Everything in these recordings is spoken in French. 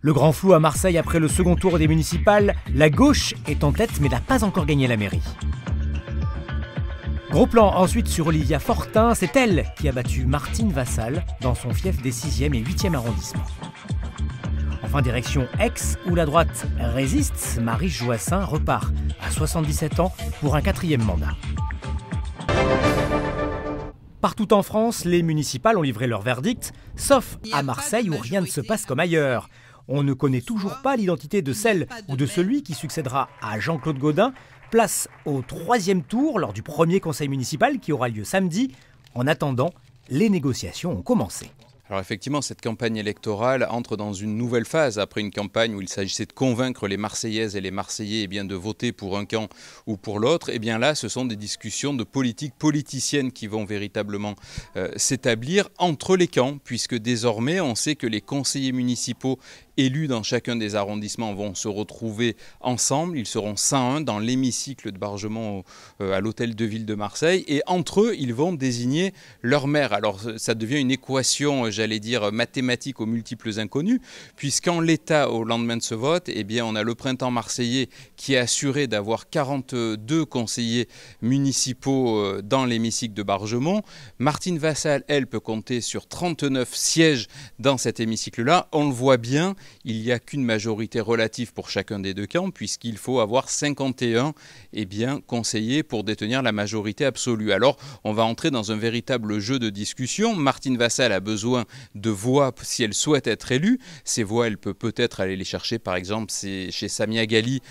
Le grand flou à Marseille après le second tour des municipales, la gauche est en tête mais n'a pas encore gagné la mairie. Gros plan ensuite sur Olivia Fortin, c'est elle qui a battu Martine Vassal dans son fief des 6e et 8e arrondissements. Enfin direction Aix où la droite résiste, Marie Joassin repart à 77 ans pour un 4e mandat. Partout en France, les municipales ont livré leur verdict, sauf à Marseille où rien ne se passe comme ailleurs. On ne connaît toujours pas l'identité de celle ou de celui qui succédera à Jean-Claude Gaudin. Place au 3e tour lors du premier conseil municipal qui aura lieu samedi. En attendant, les négociations ont commencé. Alors effectivement, cette campagne électorale entre dans une nouvelle phase après une campagne où il s'agissait de convaincre les Marseillaises et les Marseillais de voter pour un camp ou pour l'autre. Et bien là, ce sont des discussions de politique politicienne qui vont véritablement s'établir entre les camps, puisque désormais, on sait que les conseillers municipaux élus dans chacun des arrondissements vont se retrouver ensemble. Ils seront 101 dans l'hémicycle de Bargemont à l'hôtel de ville de Marseille. Et entre eux, ils vont désigner leur maire. Alors ça devient une équation, j'allais dire, mathématique aux multiples inconnus, puisqu'en l'état, au lendemain de ce vote, eh bien, on a le printemps marseillais qui est assuré d'avoir 42 conseillers municipaux dans l'hémicycle de Bargemont. Martine Vassal, elle, peut compter sur 39 sièges dans cet hémicycle-là. On le voit bien, il n'y a qu'une majorité relative pour chacun des deux camps, puisqu'il faut avoir 51 conseillers pour détenir la majorité absolue. Alors, on va entrer dans un véritable jeu de discussion. Martine Vassal a besoin de voix si elle souhaite être élue. Ces voix, elle peut peut-être aller les chercher, par exemple, chez Samia Ghali,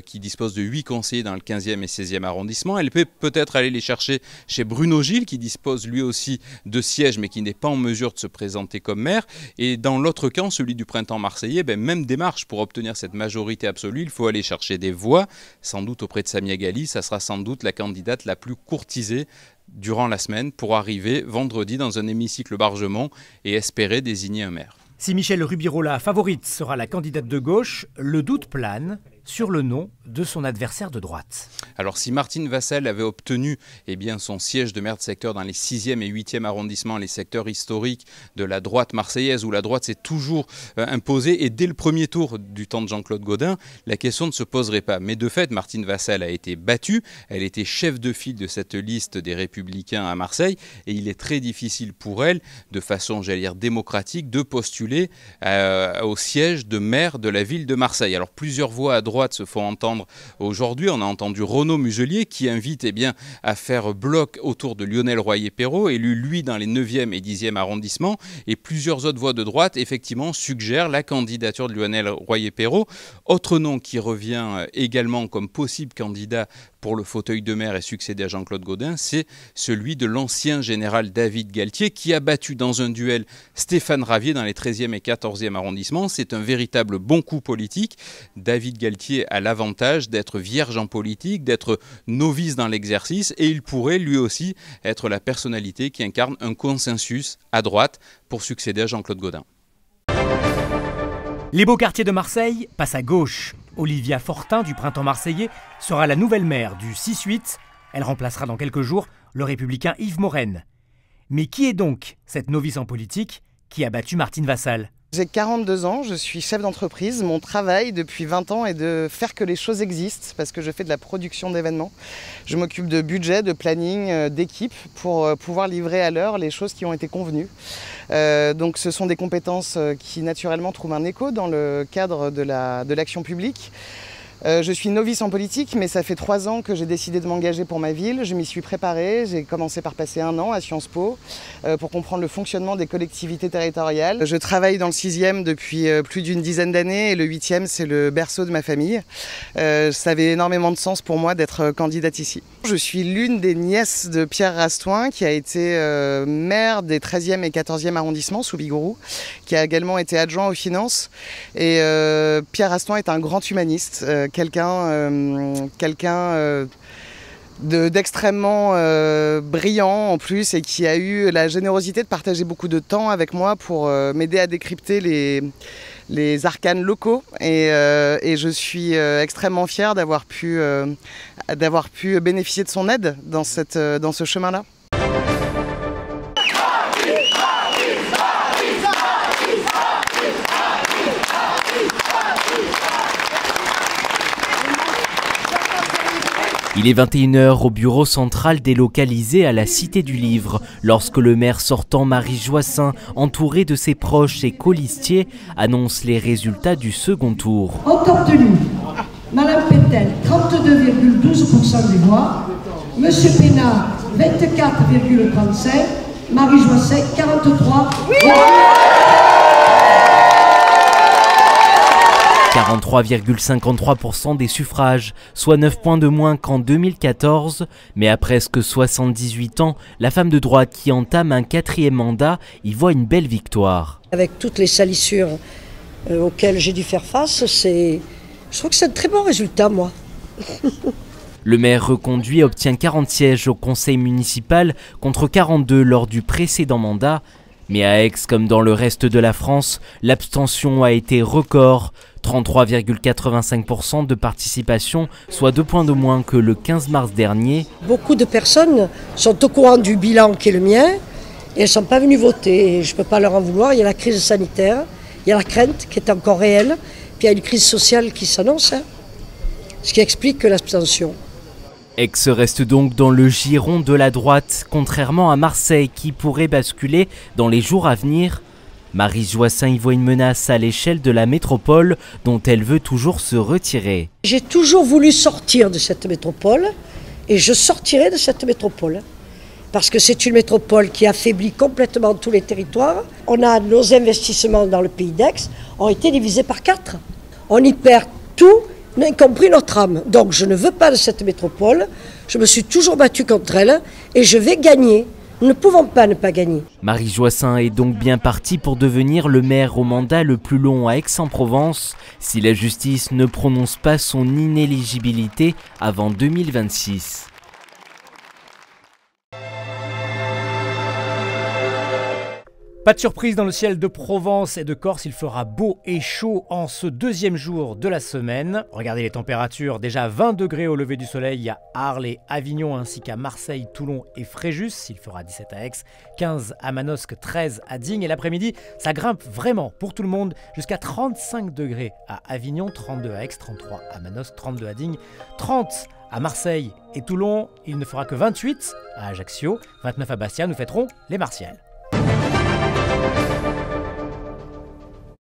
qui dispose de 8 conseillers dans le 15e et 16e arrondissement. Elle peut peut-être aller les chercher chez Bruno Gilles, qui dispose lui aussi de sièges, mais qui n'est pas en mesure de se présenter comme maire. Et dans l'autre camp, celui du printemps marseillais, même démarche pour obtenir cette majorité absolue. Il faut aller chercher des voix, sans doute auprès de Samia Ghali. Ça sera sans doute la candidate la plus courtisée durant la semaine pour arriver vendredi dans un hémicycle Bargemont et espérer désigner un maire. Si Michèle Rubirola, favorite, sera la candidate de gauche, le doute plane sur le nom de son adversaire de droite. Alors si Martine Vassal avait obtenu son siège de maire de secteur dans les 6e et 8e arrondissements, les secteurs historiques de la droite marseillaise, où la droite s'est toujours imposée, et dès le premier tour du temps de Jean-Claude Gaudin, la question ne se poserait pas. Mais de fait, Martine Vassal a été battue, elle était chef de file de cette liste des Républicains à Marseille, et il est très difficile pour elle, de façon, j'allais dire, démocratique, de postuler au siège de maire de la ville de Marseille. Alors plusieurs voix à droite se font entendre aujourd'hui. On a entendu Renaud Muselier qui invite à faire bloc autour de Lionel Royer-Perrot, élu lui dans les 9e et 10e arrondissements, et plusieurs autres voix de droite effectivement suggèrent la candidature de Lionel Royer-Perrot. Autre nom qui revient également comme possible candidat pour le fauteuil de maire et succéder à Jean-Claude Gaudin, c'est celui de l'ancien général David Galtier qui a battu dans un duel Stéphane Ravier dans les 13e et 14e arrondissements. C'est un véritable bon coup politique. David Galtier a l'avantage d'être vierge en politique, d'être novice dans l'exercice, et il pourrait lui aussi être la personnalité qui incarne un consensus à droite pour succéder à Jean-Claude Gaudin. Les beaux quartiers de Marseille passent à gauche. Olivia Fortin du printemps marseillais sera la nouvelle maire du 6-8. Elle remplacera dans quelques jours le républicain Yves Morenne. Mais qui est donc cette novice en politique qui a battu Martine Vassal ? J'ai 42 ans, je suis chef d'entreprise. Mon travail depuis 20 ans est de faire que les choses existent parce que je fais de la production d'événements. Je m'occupe de budget, de planning, d'équipe pour pouvoir livrer à l'heure les choses qui ont été convenues. Donc ce sont des compétences qui naturellement trouvent un écho dans le cadre de l'action publique. Je suis novice en politique, mais ça fait 3 ans que j'ai décidé de m'engager pour ma ville. Je m'y suis préparée. J'ai commencé par passer 1 an à Sciences Po pour comprendre le fonctionnement des collectivités territoriales. Je travaille dans le 6e depuis plus d'une dizaine d'années et le 8e, c'est le berceau de ma famille. Ça avait énormément de sens pour moi d'être candidate ici. Je suis l'une des nièces de Pierre Rastoin, qui a été maire des 13e et 14e arrondissements sous Bigourou, qui a également été adjoint aux finances. Et Pierre Rastoin est un grand humaniste. Quelqu'un d'extrêmement brillant en plus, et qui a eu la générosité de partager beaucoup de temps avec moi pour m'aider à décrypter les arcanes locaux, et je suis extrêmement fière d'avoir pu bénéficier de son aide dans ce chemin-là. Il est 21h au bureau central délocalisé à la Cité du Livre, lorsque le maire sortant Marie Joissaint, entouré de ses proches et colistiers, annonce les résultats du second tour. Ont obtenu Madame Pétel 32,12% des voix, Monsieur Pénard 24,35%, Marie Joissaint 43%. 43,53% des suffrages, soit 9 points de moins qu'en 2014. Mais à presque 78 ans, la femme de droite qui entame un 4e mandat y voit une belle victoire. Avec toutes les salissures auxquelles j'ai dû faire face, je trouve que c'est un très bon résultat, moi. Le maire reconduit obtient 40 sièges au conseil municipal contre 42 lors du précédent mandat. Mais à Aix, comme dans le reste de la France, l'abstention a été record. 33,85% de participation, soit 2 points de moins que le 15 mars dernier. Beaucoup de personnes sont au courant du bilan qui est le mien et elles ne sont pas venues voter. Et je ne peux pas leur en vouloir. Il y a la crise sanitaire, il y a la crainte qui est encore réelle, puis il y a une crise sociale qui s'annonce, ce qui explique l'abstention. Aix reste donc dans le giron de la droite, contrairement à Marseille qui pourrait basculer dans les jours à venir. Marie Joissaint y voit une menace à l'échelle de la métropole dont elle veut toujours se retirer. J'ai toujours voulu sortir de cette métropole et je sortirai de cette métropole. Parce que c'est une métropole qui affaiblit complètement tous les territoires. Nos investissements dans le pays d'Aix ont été divisés par 4. On y perd tout, y compris notre âme. Donc je ne veux pas de cette métropole. Je me suis toujours battue contre elle et je vais gagner. Nous ne pouvons pas ne pas gagner. Marie Joissaint est donc bien partie pour devenir le maire au mandat le plus long à Aix-en-Provence si la justice ne prononce pas son inéligibilité avant 2026. Pas de surprise dans le ciel de Provence et de Corse, il fera beau et chaud en ce deuxième jour de la semaine. Regardez les températures, déjà 20 degrés au lever du soleil à Arles et Avignon ainsi qu'à Marseille, Toulon et Fréjus. Il fera 17 à Aix, 15 à Manosque, 13 à Digne. Et l'après-midi, ça grimpe vraiment pour tout le monde jusqu'à 35 degrés à Avignon, 32 à Aix, 33 à Manosque, 32 à Digne, 30 à Marseille et Toulon. Il ne fera que 28 à Ajaccio, 29 à Bastia. Nous fêterons les Martiales.